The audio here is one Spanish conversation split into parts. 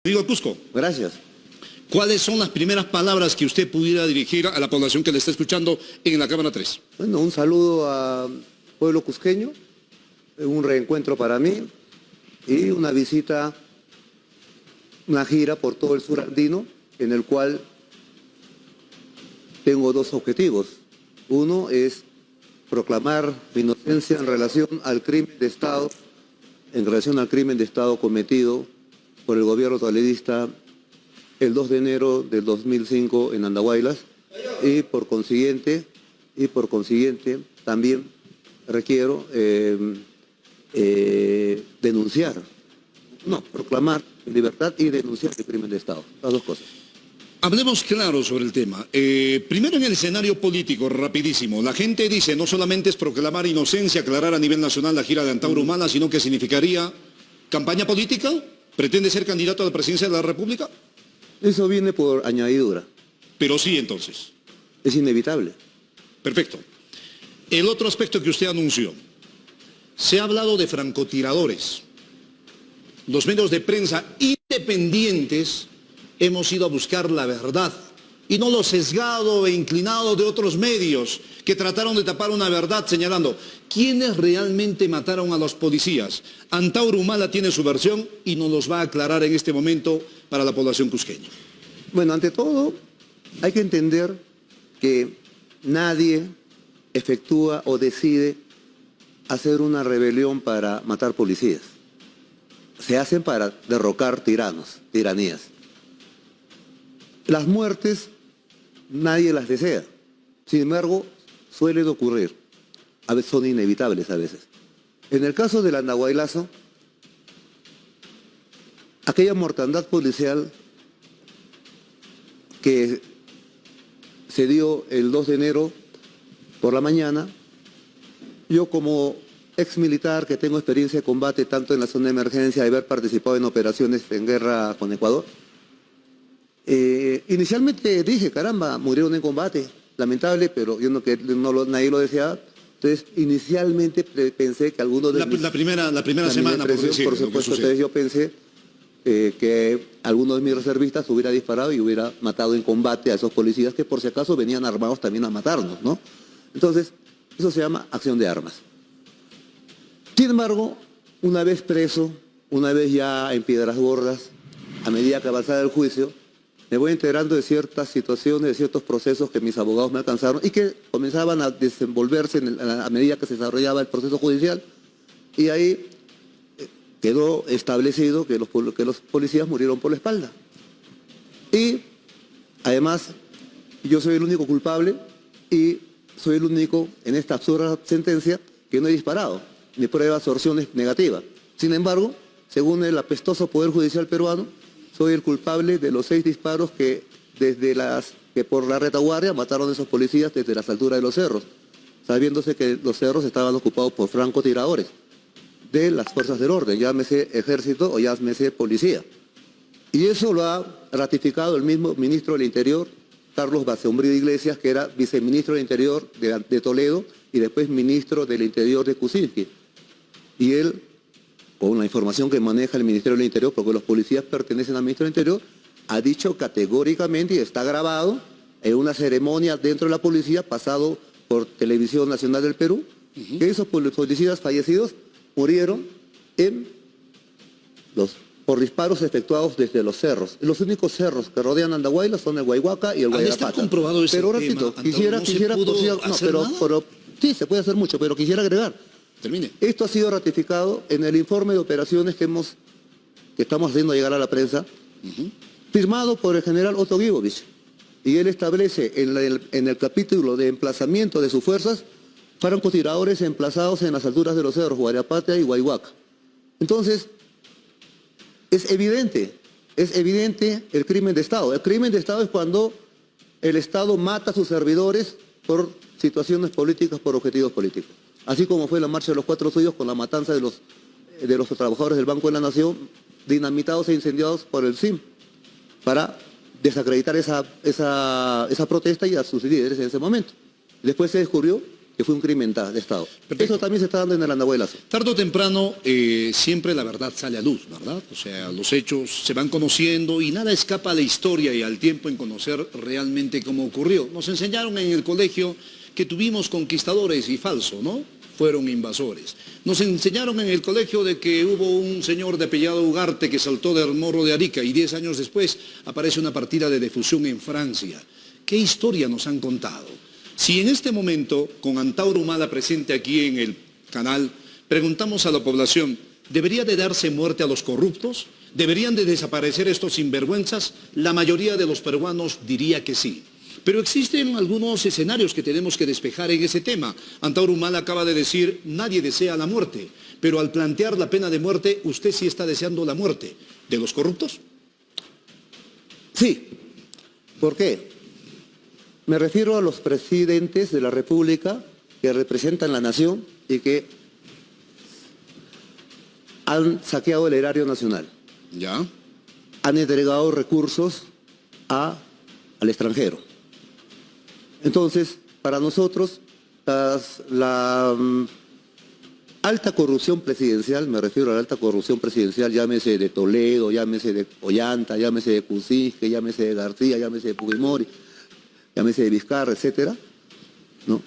Digo Cusco, Gracias. ¿cuáles son las primeras palabras que usted pudiera dirigir a la población que le está escuchando en la Cámara 3? Bueno, un saludo al pueblo cusqueño, un reencuentro para mí y una visita, una gira por todo el sur andino, en el cual tengo dos objetivos. Uno es proclamar mi inocencia en relación al crimen de Estado, cometido por el gobierno toledista el 2 de enero del 2005 en Andahuaylas y por consiguiente también requiero proclamar libertad y denunciar el crimen de Estado, las dos cosas. Hablemos claro sobre el tema. Primero en el escenario político, rapidísimo. La gente dice, no solamente es proclamar inocencia, aclarar a nivel nacional la gira de Antauro Humala, sino que significaría campaña política. ¿Pretende ser candidato a la presidencia de la República? Eso viene por añadidura. Pero sí, entonces. Es inevitable. Perfecto. El otro aspecto que usted anunció. Se ha hablado de francotiradores. Los medios de prensa independientes hemos ido a buscar la verdad y no lo sesgado e inclinado de otros medios que trataron de tapar una verdad señalando quiénes realmente mataron a los policías. Antauro Humala tiene su versión y nos los va a aclarar en este momento para la población cusqueña. Bueno, ante todo, hay que entender que nadie efectúa o decide hacer una rebelión para matar policías. Se hacen para derrocar tiranías. Las muertes nadie las desea, sin embargo suelen ocurrir, a veces son inevitables a veces. En el caso del Andahuaylazo, aquella mortandad policial que se dio el 2 de enero por la mañana, yo como ex militar que tengo experiencia de combate tanto en la zona de emergencia, de haber participado en operaciones en guerra con Ecuador, inicialmente dije, caramba, murieron en combate, lamentable, pero yo nadie lo deseaba. Entonces, inicialmente pensé que algunos de la primera semana, por decirlo, por supuesto, entonces yo pensé que alguno de mis reservistas hubiera disparado y hubiera matado en combate a esos policías que por si acaso venían armados también a matarnos, ¿no? Entonces, eso se llama acción de armas. Sin embargo, una vez preso, una vez ya en Piedras Gordas, a medida que avanzaba el juicio, me voy enterando de ciertas situaciones, de ciertos procesos que mis abogados me alcanzaron y que comenzaban a desenvolverse a medida que se desarrollaba el proceso judicial. Y ahí quedó establecido que los policías murieron por la espalda. Y además, yo soy el único culpable y soy el único en esta absurda sentencia que no he disparado. Mi prueba de absorción es negativa. Sin embargo, según el apestoso Poder Judicial peruano, soy el culpable de los 6 disparos que por la retaguardia mataron a esos policías desde las alturas de los cerros, sabiéndose que los cerros estaban ocupados por francotiradores de las fuerzas del orden, llámese ejército o llámese policía. Y eso lo ha ratificado el mismo ministro del Interior, Carlos Baceombrido Iglesias, que era viceministro del Interior de Toledo y después ministro del Interior de Kuczynski. Y él, con la información que maneja el Ministerio del Interior, porque los policías pertenecen al Ministerio del Interior, ha dicho categóricamente, y está grabado, en una ceremonia dentro de la policía, pasado por Televisión Nacional del Perú, que esos policías fallecidos murieron por disparos efectuados desde los cerros. Los únicos cerros que rodean Andahuaylas son el Guayhuaca y el Guayapata. ¿Está comprobado ese pero tema? repito, sí, se puede hacer mucho, pero quisiera agregar. Termine. Esto ha sido ratificado en el informe de operaciones que estamos haciendo llegar a la prensa, firmado por el general Otto Gibovich. Y él establece en el capítulo de emplazamiento de sus fuerzas, francotiradores emplazados en las alturas de los cerros, Guayapata y Guayhuaca. Entonces, es evidente el crimen de Estado. El crimen de Estado es cuando el Estado mata a sus servidores por situaciones políticas, por objetivos políticos. Así como fue la marcha de los 4 suyos con la matanza de los trabajadores del Banco de la Nación, dinamitados e incendiados por el SIM, para desacreditar esa protesta y a sus líderes en ese momento. Después se descubrió que fue un crimen de Estado. Perfecto. Eso también se está dando en el Andahuaylazo. Tarde o temprano, siempre la verdad sale a luz, ¿verdad? O sea, los hechos se van conociendo y nada escapa a la historia y al tiempo en conocer realmente cómo ocurrió. Nos enseñaron en el colegio que tuvimos conquistadores y falso, ¿no? Fueron invasores. Nos enseñaron en el colegio de que hubo un señor de apellado Ugarte que saltó del Morro de Arica y 10 años después aparece una partida de difusión en Francia. ¿Qué historia nos han contado? Si en este momento, con Antauro Humala presente aquí en el canal, preguntamos a la población, ¿debería de darse muerte a los corruptos? ¿Deberían de desaparecer estos sinvergüenzas? La mayoría de los peruanos diría que sí. Pero existen algunos escenarios que tenemos que despejar en ese tema. Antauro Humala acaba de decir, nadie desea la muerte, pero al plantear la pena de muerte, usted sí está deseando la muerte. ¿De los corruptos? Sí. ¿Por qué? Me refiero a los presidentes de la República que representan la nación y que han saqueado el erario nacional. Ya. Han entregado recursos al extranjero. Entonces, para nosotros, la alta corrupción presidencial, me refiero a la alta corrupción presidencial, llámese de Toledo, llámese de Ollanta, llámese de Kuczynski, llámese de García, llámese de Fujimori, llámese de Vizcarra, etcétera, ¿no?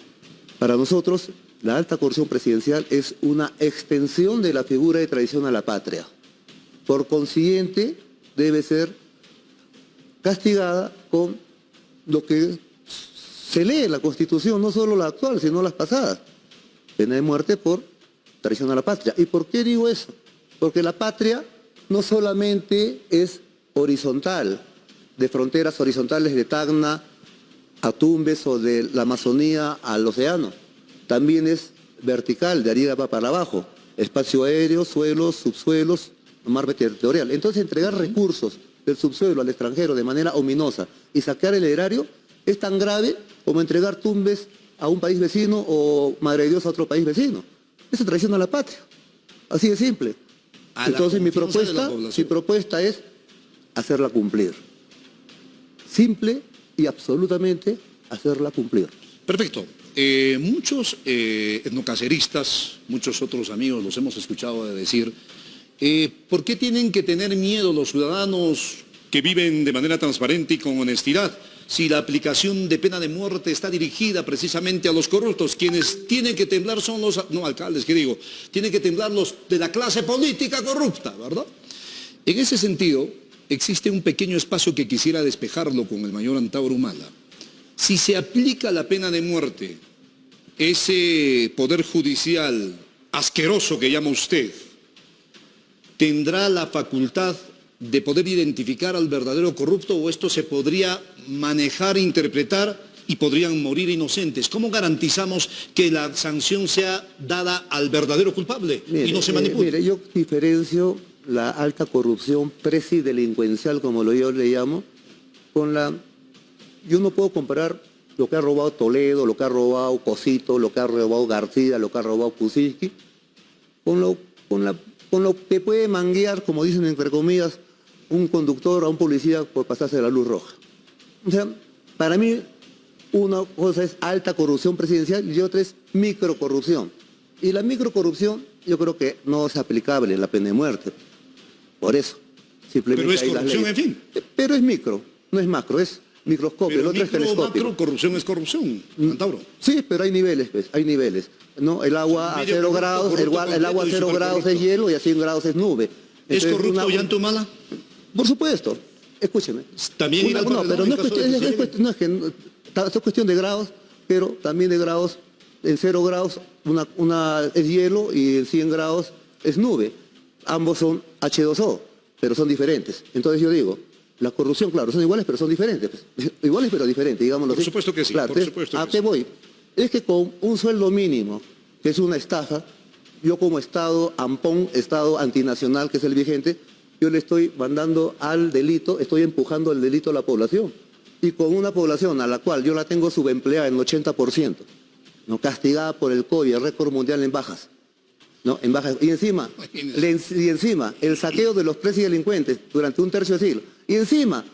Para nosotros, la alta corrupción presidencial es una extensión de la figura de traición a la patria. Por consiguiente, debe ser castigada con lo que se lee en la Constitución, no solo la actual, sino las pasadas. Pena de muerte por traición a la patria. ¿Y por qué digo eso? Porque la patria no solamente es horizontal, de fronteras horizontales de Tacna a Tumbes o de la Amazonía al océano. También es vertical, de arriba para abajo. Espacio aéreo, suelos, subsuelos, mar territorial. Entonces, entregar recursos del subsuelo al extranjero de manera ominosa y saquear el erario es tan grave como entregar Tumbes a un país vecino o Madre de Dios a otro país vecino. Eso es traición a la patria. Así de simple. Entonces, mi propuesta es hacerla cumplir. Simple y absolutamente hacerla cumplir. Perfecto. Muchos etnocaceristas, muchos otros amigos los hemos escuchado decir, ¿por qué tienen que tener miedo los ciudadanos que viven de manera transparente y con honestidad si la aplicación de pena de muerte está dirigida precisamente a los corruptos? Quienes tienen que temblar son los, no alcaldes, ¿qué digo? Tienen que temblar los de la clase política corrupta, ¿verdad? En ese sentido, existe un pequeño espacio que quisiera despejarlo con el mayor Antauro Humala. Si se aplica la pena de muerte, ese poder judicial asqueroso que llama usted, ¿tendrá la facultad de poder identificar al verdadero corrupto o esto se podría manejar, interpretar y podrían morir inocentes? ¿Cómo garantizamos que la sanción sea dada al verdadero culpable y no se manipule? Mire, yo diferencio la alta corrupción presidelincuencial, como yo le llamo, con la... Yo no puedo comparar lo que ha robado Toledo, lo que ha robado Cosito, lo que ha robado García, lo que ha robado Kuczynski, con lo que puede manguear, como dicen entre comillas, un conductor a un policía por pasarse la luz roja. O sea, para mí una cosa es alta corrupción presidencial y otra es microcorrupción. Y la microcorrupción yo creo que no es aplicable en la pena de muerte. Por eso, simplemente... Pero es corrupción, en fin. Pero es micro, no es macro, es microscopio, Pero el otro es telescopio. Macro, corrupción es corrupción, Antauro. Sí, pero hay niveles, pues, hay niveles. ¿No? El agua a 0 grados, el agua a 0 grados es hielo y a 100 grados es nube. ¿Es corrupto Ollanta Humala? Por supuesto, escúcheme. También ir al pero no es cuestión de grados, pero también de grados, en 0 grados una es hielo y en 100 grados es nube. Ambos son H2O, pero son diferentes. Entonces yo digo, la corrupción, claro, son iguales pero son diferentes. Pues. Iguales pero diferentes, digámoslo así. Por supuesto que sí, claro, por supuesto ¿a que qué sí. voy? Es que con un sueldo mínimo, que es una estafa, yo como Estado ampón, Estado antinacional, que es el vigente, yo le estoy mandando al delito, estoy empujando el delito a la población. Y con una población a la cual yo la tengo subempleada en 80%, ¿no? Castigada por el COVID, el récord mundial en bajas. ¿No? En bajas. Y encima, el saqueo de los presidelincuentes durante un tercio de siglo. Y encima,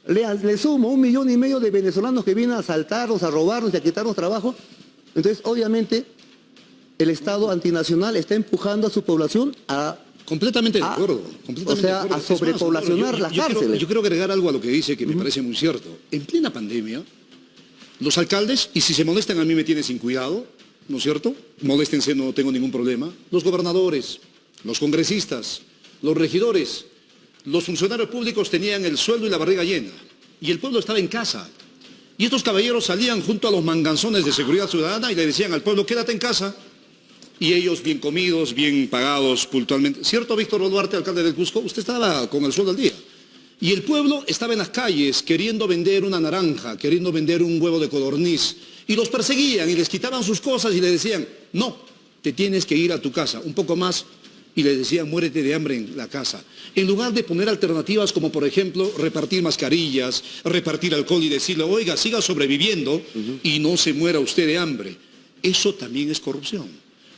le sumo 1,5 millones de venezolanos que vienen a asaltarnos, a robarnos y a quitarnos trabajo. Entonces, obviamente, el Estado antinacional está empujando a su población a... Completamente de acuerdo. O sea, a sobrepoblacionar las cárceles. Yo quiero agregar algo a lo que dice que me parece muy cierto. En plena pandemia, los alcaldes, y si se molestan a mí me tienen sin cuidado, ¿no es cierto? Moléstense, no tengo ningún problema. Los gobernadores, los congresistas, los regidores, los funcionarios públicos tenían el sueldo y la barriga llena. Y el pueblo estaba en casa. Y estos caballeros salían junto a los manganzones de seguridad ciudadana y le decían al pueblo, quédate en casa. Y ellos bien comidos, bien pagados puntualmente. ¿Cierto, Víctor Boluarte, alcalde del Cusco? Usted estaba con el sueldo al día. Y el pueblo estaba en las calles queriendo vender una naranja, queriendo vender un huevo de codorniz. Y los perseguían y les quitaban sus cosas y les decían, no, te tienes que ir a tu casa, un poco más. Y les decían, muérete de hambre en la casa. En lugar de poner alternativas como, por ejemplo, repartir mascarillas, repartir alcohol y decirle, oiga, siga sobreviviendo y no se muera usted de hambre. Eso también es corrupción.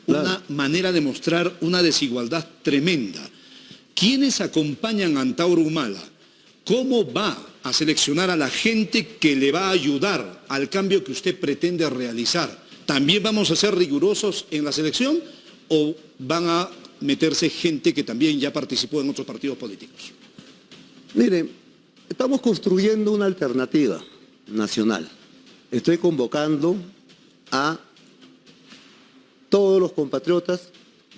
Claro. Una manera de mostrar una desigualdad tremenda. ¿Quiénes acompañan a Antauro Humala? ¿Cómo va a seleccionar a la gente que le va a ayudar al cambio que usted pretende realizar? ¿También vamos a ser rigurosos en la selección o van a meterse gente que también ya participó en otros partidos políticos? Mire, estamos construyendo una alternativa nacional. Estoy convocando a todos los compatriotas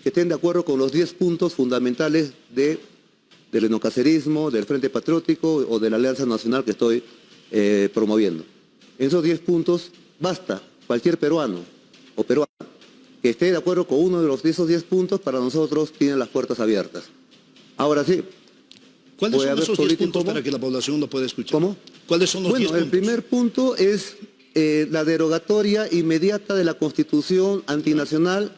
que estén de acuerdo con los 10 puntos fundamentales del enocacerismo, del Frente Patriótico o de la Alianza Nacional que estoy promoviendo. En esos 10 puntos basta cualquier peruano o peruana que esté de acuerdo con uno de esos 10 puntos, para nosotros tienen las puertas abiertas. Ahora sí. ¿Cuáles son esos 10 puntos para que la población lo pueda escuchar? ¿Cómo? ¿Cuáles son los 10 puntos? Bueno, el primer punto es la derogatoria inmediata de la Constitución antinacional,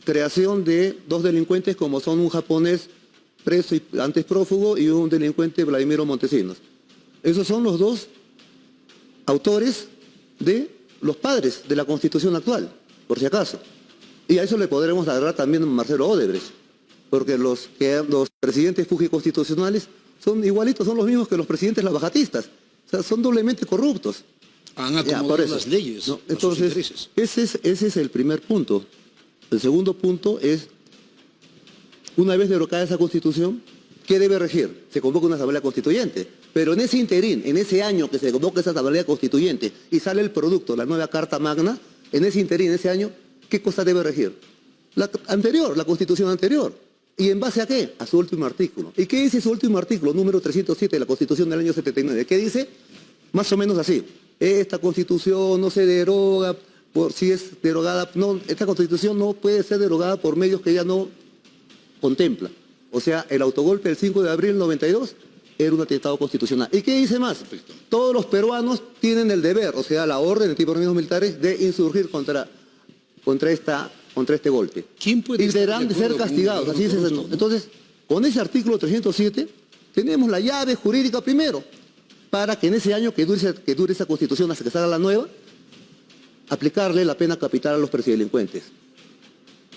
creación de 2 delincuentes como son un japonés preso y antes prófugo y un delincuente, Vladimiro Montesinos. Esos son los 2 autores de los padres de la Constitución actual, por si acaso. Y a eso le podremos agregar también a Marcelo Odebrecht, porque los presidentes fujiconstitucionales son igualitos, son los mismos que los presidentes lavajatistas. O sea, son doblemente corruptos. Han acomodado las leyes, ¿no? a sus intereses. Entonces, ese es el primer punto. El segundo punto es, una vez derogada esa Constitución, ¿qué debe regir? Se convoca una asamblea constituyente. Pero en ese interín, en ese año que se convoca esa asamblea constituyente y sale el producto, la nueva Carta Magna, en ese interín, en ese año, ¿qué cosa debe regir? La anterior, la Constitución anterior. ¿Y en base a qué? A su último artículo. ¿Y qué dice su último artículo, número 307 de la Constitución del año 79? ¿Qué dice? Más o menos así. Esta Constitución no se deroga por si es derogada. No, esta Constitución no puede ser derogada por medios que ella no contempla. O sea, el autogolpe del 5 de abril del 92 era un atentado constitucional. ¿Y qué dice más? Perfecto. Todos los peruanos tienen el deber, o sea, la orden de tipo de militares, de insurgir contra este golpe. ¿Quién puede y estar deberán de de ser acuerdo con castigados. un Así es. corrupto, ¿no? Entonces, con ese artículo 307, tenemos la llave jurídica primero, para que en ese año que dure esa Constitución hasta que salga la nueva, aplicarle la pena capital a los presidelincuentes.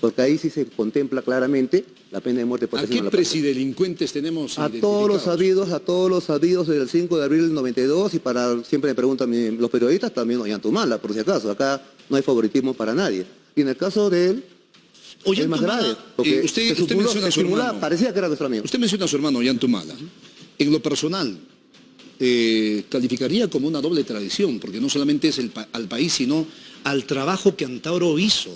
Porque ahí sí se contempla claramente la pena de muerte por ¿A asesino qué a la patria. presidelincuentes tenemos A todos los sabidos desde el 5 de abril del 92 y siempre me preguntan los periodistas, también Ollantumala, por si acaso, acá no hay favoritismo para nadie. Y en el caso de él, es más grave, porque usted menciona a su hermano. parecía que era nuestro amigo. Usted menciona a su hermano Ollantumala. En lo personal, calificaría como una doble tradición, porque no solamente es al país, sino al trabajo que Antauro hizo.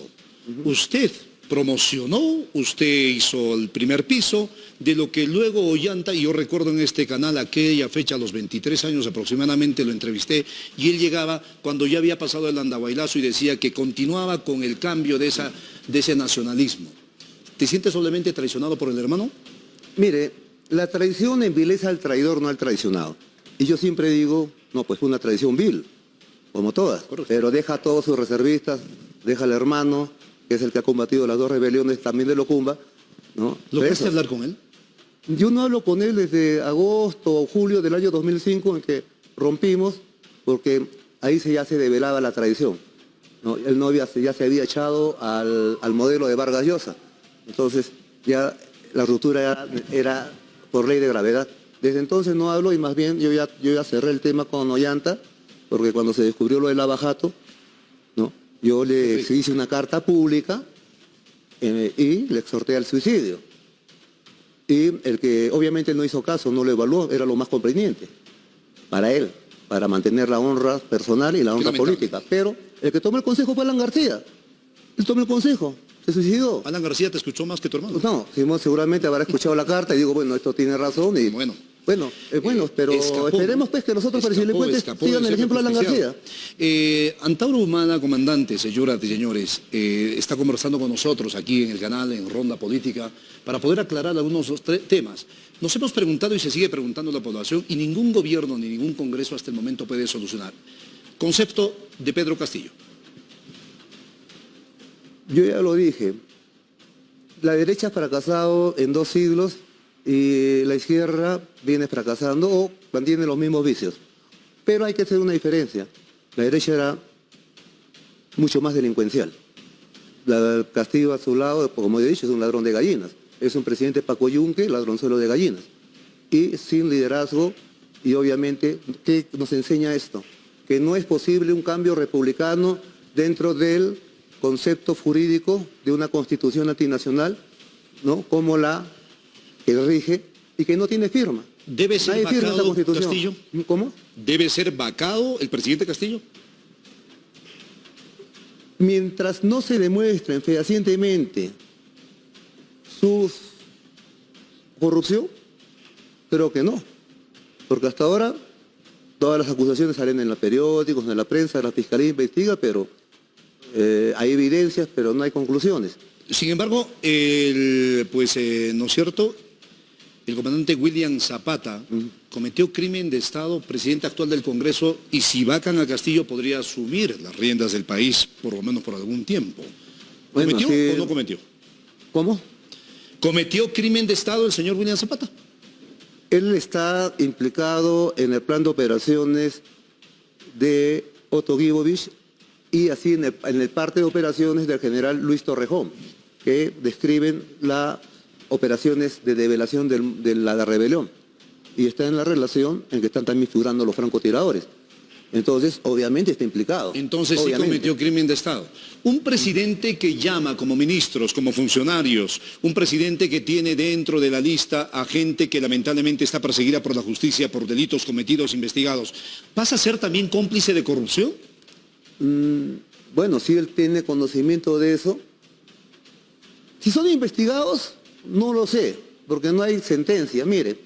Usted promocionó, usted hizo el primer piso, de lo que luego Ollanta, y yo recuerdo en este canal aquella fecha, a los 23 años aproximadamente, lo entrevisté, y él llegaba cuando ya había pasado el andahuaylazo y decía que continuaba con el cambio de ese nacionalismo. ¿Te sientes doblemente traicionado por el hermano? Mire, la traición envileza al traidor, no al traicionado. Y yo siempre digo, no, pues fue una traición vil, como todas. Correcto. Pero deja a todos sus reservistas, deja al hermano, que es el que ha combatido las 2 rebeliones también de Locumba, ¿no? ¿Lograste hablar con él? Yo no hablo con él desde agosto o julio del año 2005, en que rompimos, porque ahí ya se develaba la traición, ¿no? Él ya se había echado al modelo de Vargas Llosa. Entonces ya la ruptura era por ley de gravedad. Desde entonces no hablo y más bien yo ya cerré el tema con Ollanta, porque cuando se descubrió lo del lavajato, ¿no? Yo le hice una carta pública y le exhorté al suicidio. Y el que obviamente no hizo caso, no lo evaluó, era lo más conveniente para él, para mantener la honra personal y la honra política. Pero el que tomó el consejo fue Alan García. Él tomó el consejo, se suicidó. Alan García te escuchó más que tu hermano. No, Simón seguramente habrá escuchado la carta y digo, bueno, esto tiene razón. Y, bueno, pero esperemos pues que los otros participantes sigan el ejemplo de Alan García. Antauro Humala, comandante, señoras y señores, está conversando con nosotros aquí en el canal, en Ronda Política, para poder aclarar algunos temas. Nos hemos preguntado y se sigue preguntando la población y ningún gobierno ni ningún congreso hasta el momento puede solucionar. Concepto de Pedro Castillo. Yo ya lo dije, la derecha ha fracasado en 2 siglos y la izquierda viene fracasando o mantiene los mismos vicios. Pero hay que hacer una diferencia. La derecha era mucho más delincuencial. Castillo a su lado, como he dicho, es un ladrón de gallinas. Es un presidente Paco Yunque, ladronzuelo de gallinas. Y sin liderazgo, y obviamente, ¿qué nos enseña esto? Que no es posible un cambio republicano dentro del concepto jurídico de una constitución antinacional, ¿no? Como la que rige y que no tiene firma. ¿Debe ser vacado Castillo? ¿Cómo? ¿Debe ser vacado el presidente Castillo? Mientras no se demuestren fehacientemente su corrupción, creo que no. Porque hasta ahora todas las acusaciones salen en los periódicos, en la prensa, la fiscalía investiga, pero hay evidencias, pero no hay conclusiones. Sin embargo, ¿no es cierto? El comandante William Zapata cometió crimen de Estado, presidente actual del Congreso, y si vacan a Castillo podría asumir las riendas del país, por lo menos por algún tiempo. ¿Cometió o no cometió? ¿Cómo? ¿Cometió crimen de Estado el señor William Zapata? Él está implicado en el plan de operaciones de Otto Guibovich y así en el parte de operaciones del general Luis Torrejón, que describen las operaciones de develación de la rebelión. Y está en la relación en que están también figurando los francotiradores. Entonces, obviamente está implicado. Entonces sí cometió crimen de Estado. Un presidente que llama como ministros, como funcionarios, un presidente que tiene dentro de la lista a gente que lamentablemente está perseguida por la justicia por delitos cometidos, investigados, ¿pasa a ser también cómplice de corrupción? Bueno, si él tiene conocimiento de eso. Si son investigados, no lo sé, porque no hay sentencia. Mire,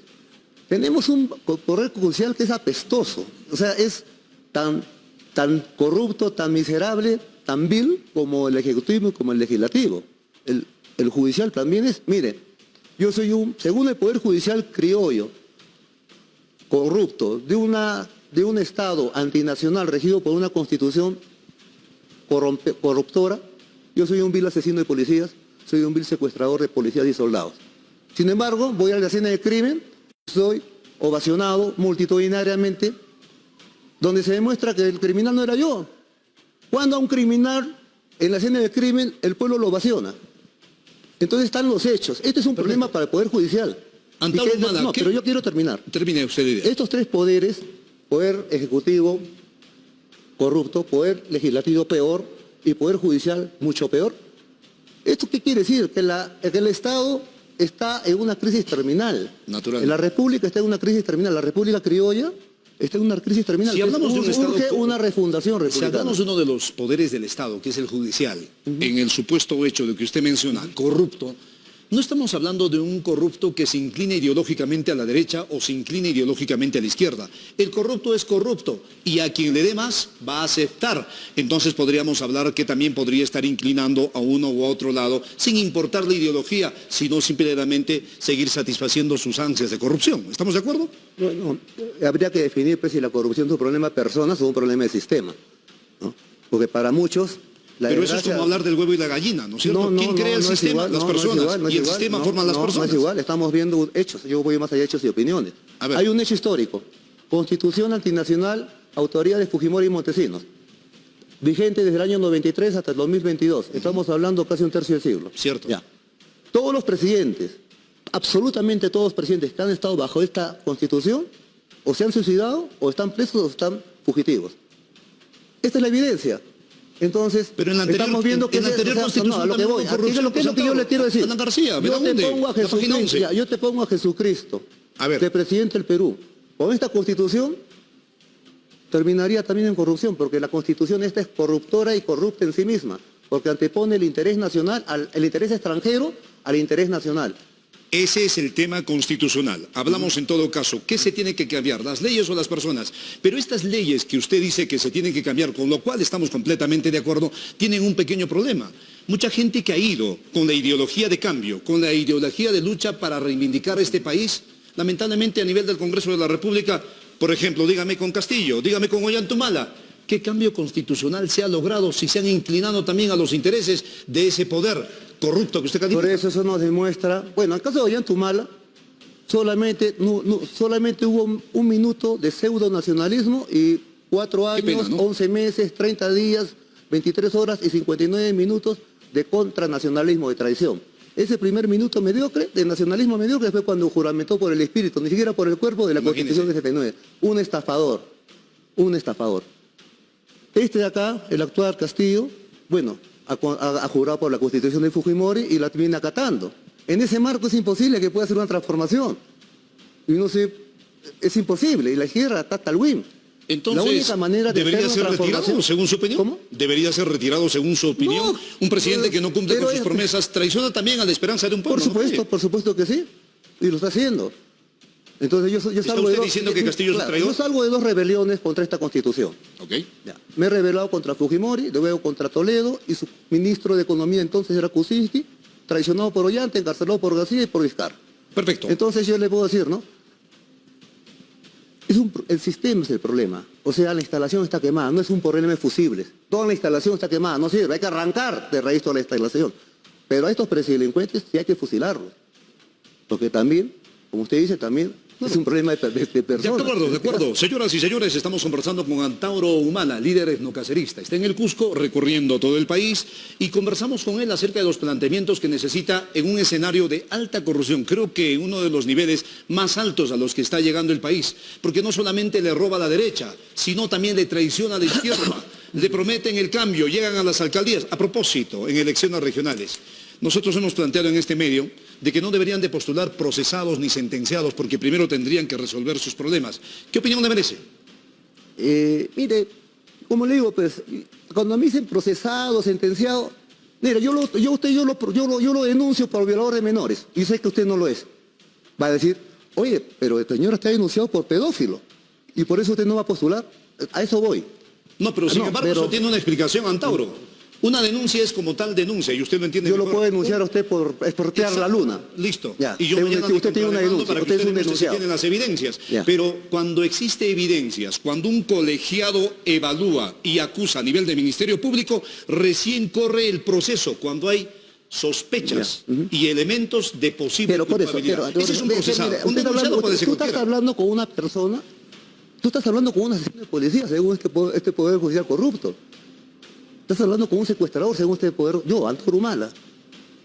tenemos un poder judicial que es apestoso, o sea, es tan corrupto, tan miserable, tan vil como el Ejecutivo y como el Legislativo. El judicial también es, mire, yo soy según el Poder Judicial criollo, corrupto, de un Estado antinacional regido por una Constitución corruptora, yo soy un vil asesino de policías, soy un vil secuestrador de policías y soldados. Sin embargo, voy a la escena del crimen, soy ovacionado multitudinariamente, donde se demuestra que el criminal no era yo. Cuando a un criminal en la escena del crimen el pueblo lo ovaciona. Entonces están los hechos. Este es un problema para el Poder Judicial. Pero yo quiero terminar. Termine usted la idea. Estos 3 poderes, Poder Ejecutivo corrupto, Poder Legislativo peor y Poder Judicial mucho peor. ¿Esto qué quiere decir? Que el Estado está en una crisis terminal. Natural. La República está en una crisis terminal. La República criolla está en una crisis terminal. Si hablamos de un Estado, una refundación republicana. Si hablamos de uno de los poderes del Estado, que es el judicial, en el supuesto hecho de que usted menciona, corrupto, no estamos hablando de un corrupto que se incline ideológicamente a la derecha o se incline ideológicamente a la izquierda. El corrupto es corrupto y a quien le dé más va a aceptar. Entonces podríamos hablar que también podría estar inclinando a uno u a otro lado sin importar la ideología, sino simplemente seguir satisfaciendo sus ansias de corrupción. ¿Estamos de acuerdo? Bueno, habría que definir pues, si la corrupción es un problema de personas o un problema de sistema, ¿no? Porque para muchos... Pero eso es como hablar del huevo y la gallina, ¿no es cierto? ¿Quién crea el sistema? Las personas. Y el sistema forman las personas. No es igual, estamos viendo hechos. Yo voy más allá de hechos y opiniones. Hay un hecho histórico. Constitución antinacional, autoría de Fujimori y Montesinos. Vigente desde el año 93 hasta el 2022. Estamos hablando casi un tercio del siglo. Cierto. Ya. Todos los presidentes, absolutamente todos los presidentes que han estado bajo esta Constitución, o se han suicidado, o están presos, o están fugitivos. Esta es la evidencia. Entonces, Pero en la anterior, estamos viendo que en la anterior constitución no, a lo que voy, también hubo ¿qué es lo que yo le quiero decir? Alan García, ¿verdad? Yo te pongo a La página 11. Jesucristo, yo te pongo a Jesucristo, A ver. de presidente del Perú. Con esta constitución terminaría también en corrupción, porque la constitución esta es corruptora y corrupta en sí misma, porque antepone el interés nacional, el interés extranjero al interés nacional. Ese es el tema constitucional. Hablamos en todo caso, ¿qué se tiene que cambiar? ¿Las leyes o las personas? Pero estas leyes que usted dice que se tienen que cambiar, con lo cual estamos completamente de acuerdo, tienen un pequeño problema. Mucha gente que ha ido con la ideología de cambio, con la ideología de lucha para reivindicar este país, lamentablemente a nivel del Congreso de la República, por ejemplo, dígame con Castillo, dígame con Ollantumala, ¿qué cambio constitucional se ha logrado si se han inclinado también a los intereses de ese poder corrupto que usted califica? Por eso nos demuestra, bueno, en el caso de Ollantumala, solamente hubo un minuto de pseudo nacionalismo y 4 años, pena, ¿no? 11 meses, 30 días, 23 horas y 59 minutos de contranacionalismo, de traición. Ese primer minuto mediocre, de nacionalismo mediocre, fue cuando juramentó por el espíritu, ni siquiera por el cuerpo de la Constitución de 79. Un estafador, un estafador. Este de acá, el actual Castillo, bueno, ha jurado por la Constitución de Fujimori y la viene acatando. En ese marco es imposible que pueda hacer una transformación. Y no sé, es imposible, y la izquierda está tal win. Entonces, la única manera de ¿debería hacer ser una retirado transformación- según su opinión? ¿Cómo? ¿Debería ser retirado según su opinión? No, Un presidente que no cumple pero con sus promesas traiciona también a la esperanza de un pueblo. Por supuesto que sí, y lo está haciendo. Entonces yo ¿Está salgo de usted dos, diciendo que Castillo es un traidor? yo salgo de 2 rebeliones contra esta Constitución. Ok. Ya. Me he rebelado contra Fujimori, luego contra Toledo y su ministro de Economía entonces era Kuczynski, traicionado por Ollanta, encarcelado por García y por Vizcarra. Perfecto. Entonces yo le puedo decir, ¿no? El sistema es el problema. O sea, la instalación está quemada, no es un problema de fusibles. Toda la instalación está quemada, no sirve, hay que arrancar de raíz toda la instalación. Pero a estos presidelincuentes sí hay que fusilarlos. Porque también, como usted dice, también es un problema de personas. De acuerdo. Señoras y señores, estamos conversando con Antauro Humala, líder etnocacerista. Está en el Cusco, recorriendo todo el país, y conversamos con él acerca de los planteamientos que necesita en un escenario de alta corrupción. Creo que uno de los niveles más altos a los que está llegando el país, porque no solamente le roba a la derecha, sino también le traiciona a la izquierda. Le prometen el cambio, llegan a las alcaldías. A propósito, en elecciones regionales, nosotros hemos planteado en este medio de que no deberían de postular procesados ni sentenciados porque primero tendrían que resolver sus problemas. ¿Qué opinión le merece? Mire, como le digo, pues, cuando me dicen procesado, sentenciado, mire, yo lo denuncio por violador de menores y sé que usted no lo es. Va a decir, oye, pero el señor está denunciado por pedófilo y por eso usted no va a postular. A eso voy. No, pero sin No, embargo pero- eso tiene una explicación, Antauro. Una denuncia es como tal denuncia y usted lo entiende Yo lo mejor. puedo denunciar a usted por exportear la luna. Listo. Ya, Y yo usted mañana usted tiene una denuncia, para que usted es un demuestre si denunciado. tiene las evidencias. Ya. Pero cuando existe evidencias, cuando un colegiado evalúa y acusa a nivel de Ministerio Público, recién corre el proceso, cuando hay sospechas Ya. y elementos de posible Pero por eso, culpabilidad. Ese es un mire, procesado. mire, Un denunciado puede ser tú estás cualquiera. hablando con una persona, tú estás hablando con un asesino de policía, según este poder judicial corrupto. Estás hablando con un secuestrador, según este poder, yo, Antauro Humala.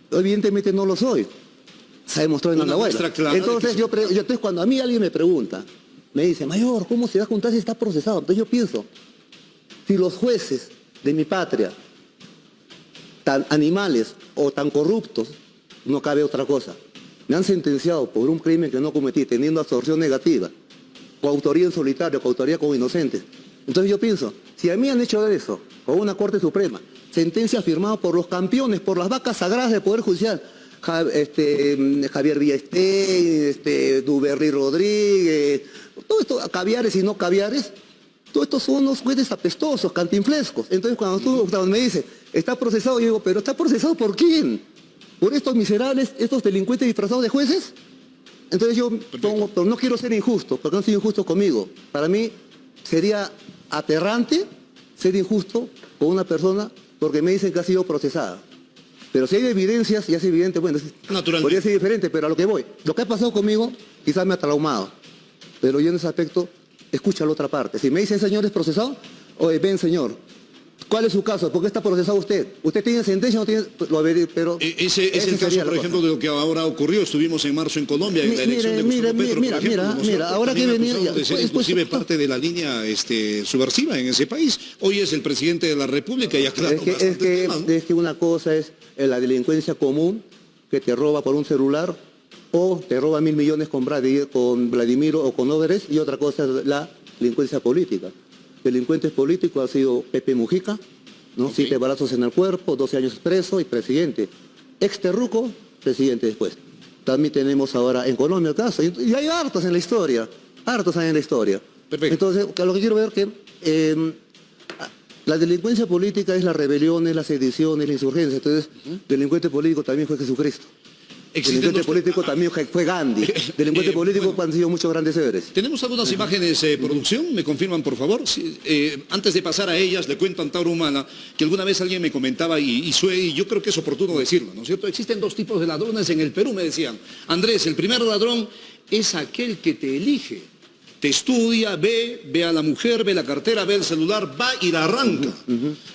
Evidentemente no lo soy. Se ha demostrado en Una Andahuayla. muestra clara de Entonces, que entonces, cuando a mí alguien me pregunta, me dice, mayor, ¿cómo se da a juntar si está procesado? Entonces yo pienso, si los jueces de mi patria, tan animales o tan corruptos, no cabe otra cosa. Me han sentenciado por un crimen que no cometí, teniendo absorción negativa, coautoría en solitario, coautoría como inocentes. Entonces yo pienso, si a mí han hecho eso, con una Corte Suprema, sentencia firmada por los campeones, por las vacas sagradas del Poder Judicial, Javier Villestein, Duberry Rodríguez, todo esto, caviares y no caviares, todos estos son unos jueces apestosos, cantinflescos. Entonces cuando me dice, está procesado, yo digo, pero ¿está procesado por quién? ¿Por estos miserables, estos delincuentes disfrazados de jueces? Entonces yo pongo, pero no quiero ser injusto, porque no soy injusto conmigo. Para mí sería aberrante ser injusto con una persona porque me dicen que ha sido procesada. Pero si hay evidencias, ya es evidente, bueno, Naturalmente. podría ser diferente, pero a lo que voy. Lo que ha pasado conmigo quizás me ha traumado. Pero yo en ese aspecto escucho a la otra parte. Si me dicen, señor, es procesado, oye, ven, señor, ¿Cuál es su caso? ¿Por qué está procesado usted? ¿Usted tiene sentencia o no tiene? Lo veré, pero Ese es el caso, por ejemplo, de lo que ahora ocurrió. Estuvimos en marzo en Colombia, en la elección de Gustavo Petro, por ejemplo. Mira, ahora que venía... De ser inclusive parte de la línea subversiva en ese país. Hoy es el presidente de la República y aclaró es que una cosa es la delincuencia común, que te roba por un celular, o te roba 1.000 millones con Vladimiro o con Odebrecht, y otra cosa es la delincuencia política. Delincuentes políticos ha sido Pepe Mujica, ¿no? Okay. 7 balazos en el cuerpo, 12 años preso y presidente. Ex-terruco, presidente después. También tenemos ahora en Colombia el caso, y hay hartos en la historia, Perfecto. Entonces, lo que quiero ver que la delincuencia política es las rebeliones, las sediciones, la insurgencia. Entonces, delincuente político también fue Jesucristo. Delincuente político también fue Gandhi. Delincuente político han sido muchos grandes héroes. Tenemos algunas imágenes, producción, me confirman por favor. Sí, antes de pasar a ellas, le cuento a Antauro Humala que alguna vez alguien me comentaba y yo creo que es oportuno decirlo, ¿no es cierto? Existen 2 tipos de ladrones en el Perú, me decían. Andrés, el primer ladrón es aquel que te elige. Te estudia, ve a la mujer, ve la cartera, ve el celular, va y la arranca.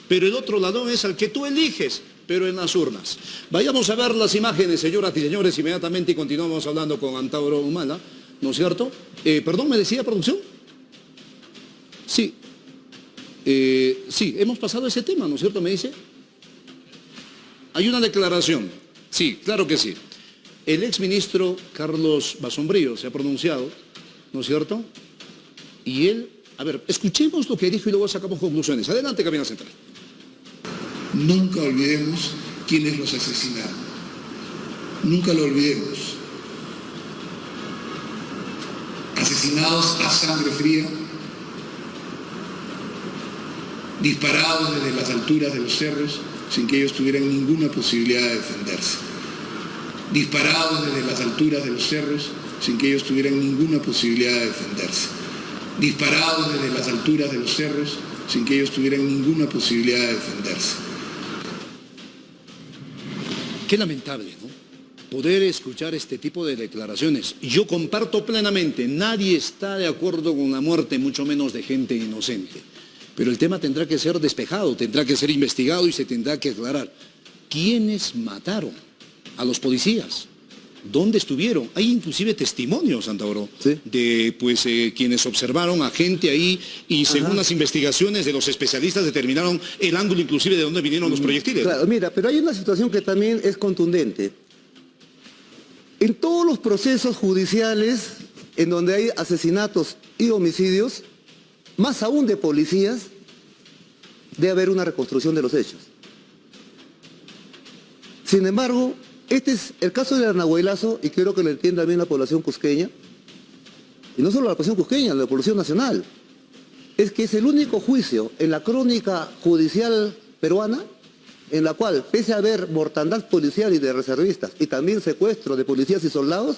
Pero el otro ladrón es al que tú eliges, pero en las urnas. Vayamos a ver las imágenes, señoras y señores, inmediatamente, y continuamos hablando con Antauro Humala, ¿no es cierto? Perdón, ¿me decía producción? Sí. Sí, hemos pasado ese tema, ¿no es cierto? Me dice. Hay una declaración. Sí, claro que sí. El exministro Carlos Basombrío se ha pronunciado, ¿no es cierto? Y él, a ver, escuchemos lo que dijo y luego sacamos conclusiones. Adelante, cabina central. Nunca olvidemos quiénes los asesinaron. Nunca lo olvidemos. Asesinados a sangre fría, disparados desde las alturas de los cerros sin que ellos tuvieran ninguna posibilidad de defenderse. Disparados desde las alturas de los cerros sin que ellos tuvieran ninguna posibilidad de defenderse. Disparados desde las alturas de los cerros sin que ellos tuvieran ninguna posibilidad de defenderse. Qué lamentable, ¿no? Poder escuchar este tipo de declaraciones. Yo comparto plenamente, nadie está de acuerdo con la muerte, mucho menos de gente inocente. Pero el tema tendrá que ser despejado, tendrá que ser investigado y se tendrá que aclarar. ¿Quiénes mataron a los policías? ¿Dónde estuvieron? Hay inclusive testimonios, Antauro, ¿sí? De quienes observaron a gente ahí y según las investigaciones de los especialistas determinaron el ángulo inclusive de dónde vinieron los proyectiles. Claro, mira, pero hay una situación que también es contundente. En todos los procesos judiciales en donde hay asesinatos y homicidios, más aún de policías, debe haber una reconstrucción de los hechos. Sin embargo, este es el caso del Arnahuelazo, y quiero que lo entienda bien la población cusqueña, y no solo la población cusqueña, la población nacional, es que es el único juicio en la crónica judicial peruana en la cual, pese a haber mortandad policial y de reservistas, y también secuestro de policías y soldados,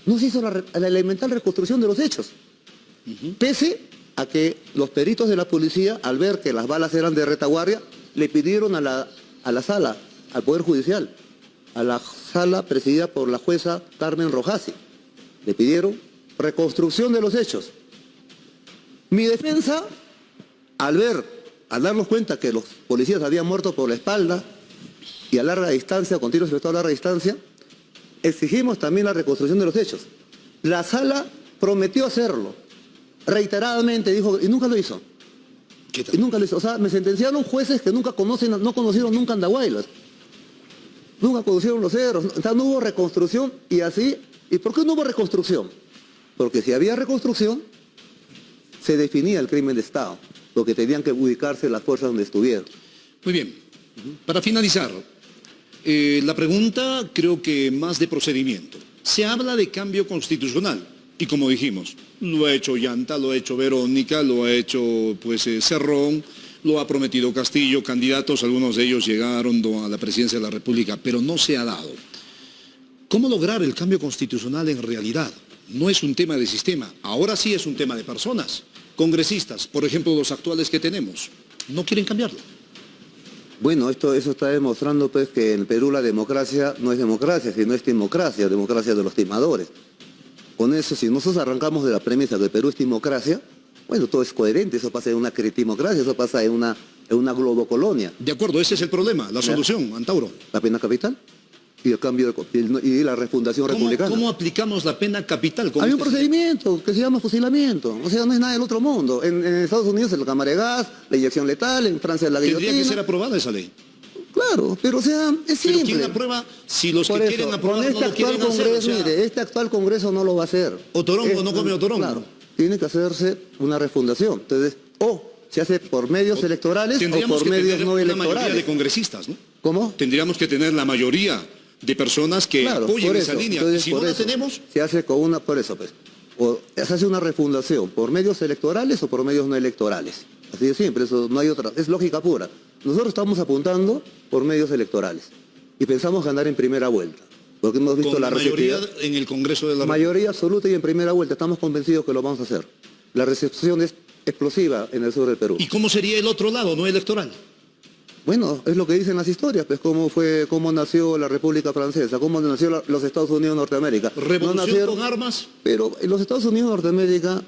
no se hizo la elemental reconstrucción de los hechos. Pese a que los peritos de la policía, al ver que las balas eran de retaguardia, le pidieron a la sala, al Poder Judicial, a la sala presidida por la jueza Carmen Rojasi, le pidieron reconstrucción de los hechos. Mi defensa, al darnos cuenta que los policías habían muerto por la espalda y a larga distancia, con tiros efectuados a larga distancia, exigimos también la reconstrucción de los hechos. La sala prometió hacerlo, reiteradamente dijo, y nunca lo hizo. ¿Qué tal? Y nunca lo hizo. O sea, me sentenciaron jueces que no conocieron nunca Andahuaylas. Nunca conocieron los cerros. O sea, no hubo reconstrucción y así. ¿Y por qué no hubo reconstrucción? Porque si había reconstrucción, se definía el crimen de Estado, porque tenían que ubicarse las fuerzas donde estuvieron. Muy bien. Para finalizar, la pregunta creo que más de procedimiento. Se habla de cambio constitucional y como dijimos, lo ha hecho Llanta, lo ha hecho Verónica, lo ha hecho Cerrón, lo ha prometido Castillo, candidatos, algunos de ellos llegaron a la presidencia de la República, pero no se ha dado. ¿Cómo lograr el cambio constitucional en realidad? No es un tema de sistema, ahora sí es un tema de personas. Congresistas, por ejemplo, los actuales que tenemos, no quieren cambiarlo. Bueno, eso está demostrando pues que en Perú la democracia no es democracia, sino es democracia de los timadores. Con eso, si nosotros arrancamos de la premisa que Perú es democracia, Bueno, todo es coherente, eso pasa en una critimocracia, eso pasa en una globocolonia. De acuerdo, ese es el problema, la solución, Antauro. La pena capital y el cambio y la refundación republicana. ¿Cómo aplicamos la pena capital? Hay un procedimiento que se llama fusilamiento, o sea, no es nada del otro mundo. En Estados Unidos es la cámara de gas, la inyección letal, en Francia es la guillotina. Tendría que ser aprobada esa ley. Claro, pero o sea, es simple. Pero ¿quién aprueba si los Por que eso, quieren aprobar con no lo quieren hacer? Congreso, O sea, mire, este actual Congreso no lo va a hacer. Otorongo no come otorongo. Claro, tiene que hacerse una refundación. Entonces, se hace por medios electorales o tendríamos por que medios tener no una mayoría de electorales. congresistas, ¿no? ¿Cómo? Tendríamos que tener la mayoría de personas que Claro, apoyen por esa eso. línea. Entonces, Si por no la eso, tenemos, se hace con una, por eso pues, o se hace una refundación por medios electorales o por medios no electorales. Así de simple, eso no hay otra, es lógica pura. Nosotros estamos apuntando por medios electorales y pensamos ganar en primera vuelta, porque hemos visto con la la mayoría receptividad. en el Congreso de la Mayoría absoluta y en primera vuelta, estamos convencidos que lo vamos a hacer. La recepción es explosiva en el sur del Perú. ¿Y cómo sería el otro lado, no electoral? Bueno, es lo que dicen las historias, pues cómo nació la República Francesa, cómo nació los Estados Unidos de Norteamérica. ¿Revolución No nacieron, con armas? pero en los Estados Unidos de Norteamérica,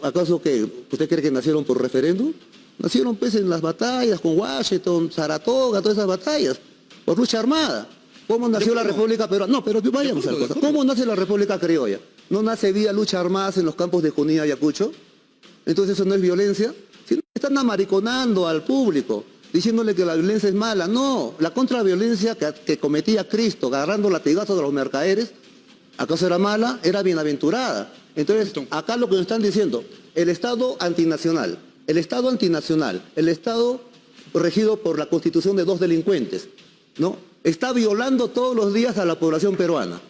¿acaso qué? ¿Usted cree que nacieron por referéndum? Nacieron pues en las batallas con Washington, Saratoga, todas esas batallas, por lucha armada. ¿Cómo nació la República Peruana? No, pero vayamos a la cosa. ¿Cómo nace la República Criolla? ¿No nace vía lucha armada en los campos de Junín y Ayacucho? Entonces eso no es violencia. Si están amariconando al público, diciéndole que la violencia es mala. No, la contraviolencia que cometía Cristo, agarrando latigazos de los mercaderes, ¿acaso era mala? Era bienaventurada. Entonces, acá lo que nos están diciendo, el Estado antinacional, el Estado regido por la constitución de dos delincuentes, ¿no? Está violando todos los días a la población peruana.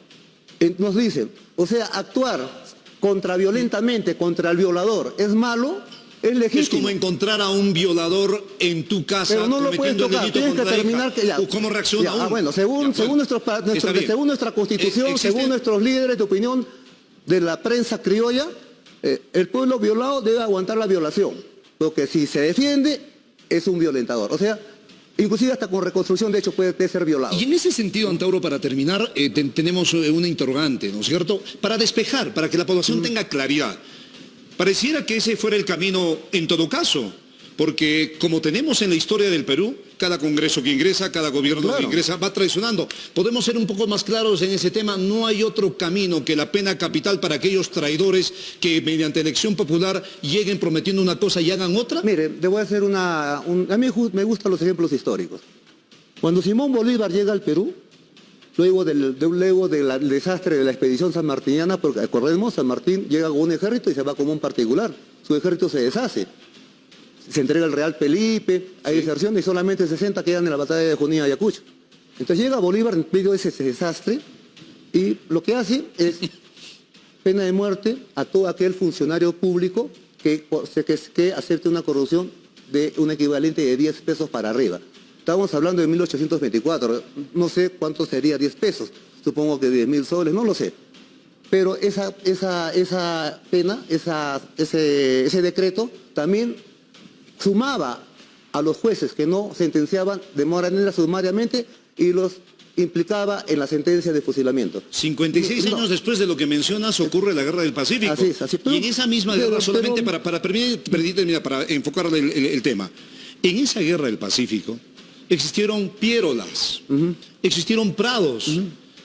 Nos dicen, o sea, actuar contraviolentamente contra el violador es malo, es legítimo. Es como encontrar a un violador en tu casa pero no lo puedes cometiendo el tocar, delito tienes que contra la terminar hija. que ya. ¿O cómo reacciona uno? Bueno, según nuestra constitución, según nuestros líderes de opinión de la prensa criolla, el pueblo violado debe aguantar la violación, porque si se defiende es un violentador. O sea, inclusive hasta con reconstrucción de hecho puede ser violado. Y en ese sentido, Antauro, para terminar, tenemos una interrogante, ¿no es cierto? Para despejar, para que la población tenga claridad. Pareciera que ese fuera el camino en todo caso, porque como tenemos en la historia del Perú, cada congreso que ingresa, cada gobierno que ingresa va traicionando. Podemos ser un poco más claros en ese tema, no hay otro camino que la pena capital para aquellos traidores que mediante elección popular lleguen prometiendo una cosa y hagan otra. Mire, le voy a hacer a mí me gustan los ejemplos históricos. Cuando Simón Bolívar llega al Perú, luego del desastre de la expedición sanmartiniana, porque acordemos, San Martín llega con un ejército y se va como un particular. Su ejército se deshace. Se entrega el Real Felipe, hay deserción y solamente 60 quedan en la batalla de Junín y Ayacucho. Entonces llega Bolívar en medio de ese desastre y lo que hace es pena de muerte a todo aquel funcionario público que acepte una corrupción de un equivalente de 10 pesos para arriba. Estamos hablando de 1824, no sé cuánto sería 10 pesos, supongo que 10.000 soles, no lo sé. Pero esa pena, ese decreto también sumaba a los jueces que no sentenciaban de manera sumariamente y los implicaba en la sentencia de fusilamiento. 56 años después de lo que mencionas ocurre la Guerra del Pacífico. Así es, y en esa misma guerra, solamente para enfocar el tema, en esa Guerra del Pacífico existieron piérolas, existieron prados,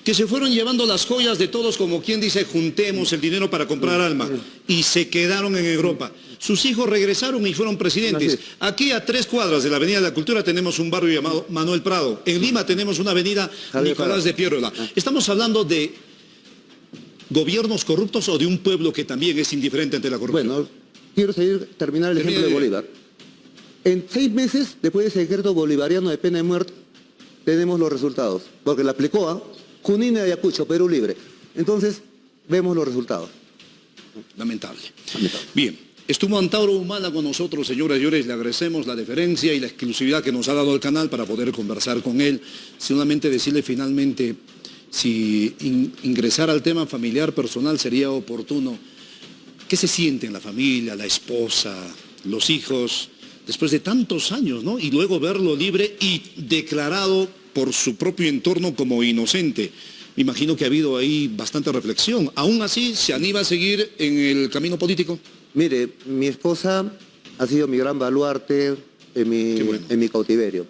que se fueron llevando las joyas de todos, como quien dice, juntemos el dinero para comprar alma, y se quedaron en Europa. Sus hijos regresaron y fueron presidentes. Aquí a 3 cuadras de la Avenida de la Cultura tenemos un barrio llamado Manuel Prado. En Lima tenemos una avenida Nicolás de Piérola. Estamos hablando de gobiernos corruptos o de un pueblo que también es indiferente ante la corrupción. Bueno, quiero terminar el ejemplo de Bolívar. En 6 meses, después de ese decreto bolivariano de pena de muerte, tenemos los resultados, porque la aplicó a Junín y Ayacucho, Perú libre. Entonces, vemos los resultados. Lamentable. Bien, estuvo Antauro Humala con nosotros, señoras y señores, le agradecemos la deferencia y la exclusividad que nos ha dado el canal para poder conversar con él. Solamente decirle finalmente, si ingresar al tema familiar personal sería oportuno, ¿qué se siente en la familia, la esposa, los hijos, después de tantos años, ¿no? Y luego verlo libre y declarado por su propio entorno como inocente. Me imagino que ha habido ahí bastante reflexión. ¿Aún así se anima a seguir en el camino político? Mire, mi esposa ha sido mi gran baluarte Qué bueno. en mi cautiverio.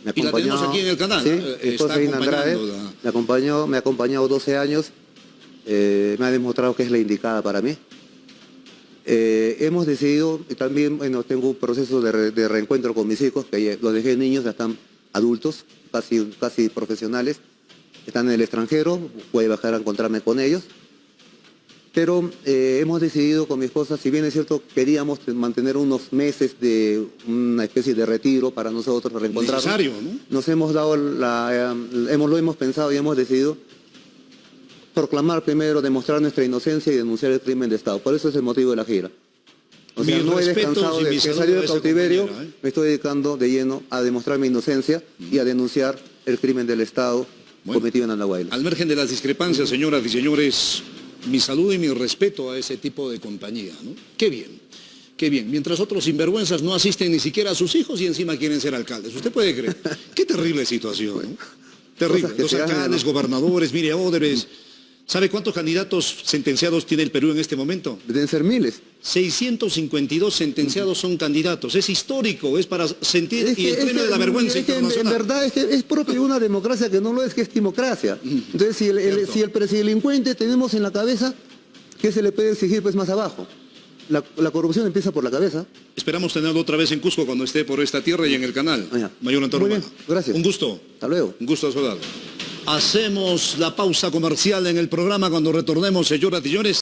Me Y la tenemos aquí en el canal, Sí, ¿no? mi esposa Está Ina Andrade, acompañándola. me ha acompañado 12 años, me ha demostrado que es la indicada para mí. Hemos decidido, y también tengo un proceso de reencuentro con mis hijos, que los dejé niños, ya están adultos, casi profesionales, están en el extranjero, voy a bajar a encontrarme con ellos. Pero hemos decidido con mi esposa, si bien es cierto, queríamos mantener unos meses de una especie de retiro para nosotros reencontrarnos. Necesario, ¿no? Nos hemos dado lo hemos pensado y hemos decidido proclamar primero, demostrar nuestra inocencia y denunciar el crimen de Estado. Por eso es el motivo de la gira. O sea, Mis no he respetos descansado y de mi que saludo salir a del esa cautiverio, compañera, me estoy dedicando de lleno a demostrar mi inocencia y a denunciar el crimen del Estado cometido en Andahuaylas. Al margen de las discrepancias, señoras y señores, mi saludo y mi respeto a ese tipo de compañía, ¿no? Qué bien, qué bien. Mientras otros sinvergüenzas no asisten ni siquiera a sus hijos y encima quieren ser alcaldes. ¿Usted puede creer? Qué terrible situación, ¿no? Terrible. Cosas que Los se hacen, alcaldes, ¿no? gobernadores, mire, Odebrecht. ¿Sabe cuántos candidatos sentenciados tiene el Perú en este momento? Deben ser miles. 652 sentenciados son candidatos. Es histórico, es para sentir y el premio de la vergüenza en internacional. verdad es propio de una democracia que no lo es, que es timocracia. Entonces, si el delincuente tenemos en la cabeza, ¿qué se le puede exigir pues más abajo? La corrupción empieza por la cabeza. Esperamos tenerlo otra vez en Cusco cuando esté por esta tierra y en el canal. Ya. Mayor Antonio Muy bien, Humana. gracias. Un gusto. Hasta luego. Un gusto a su lado. Hacemos la pausa comercial en el programa. Cuando retornemos, señoras y señores.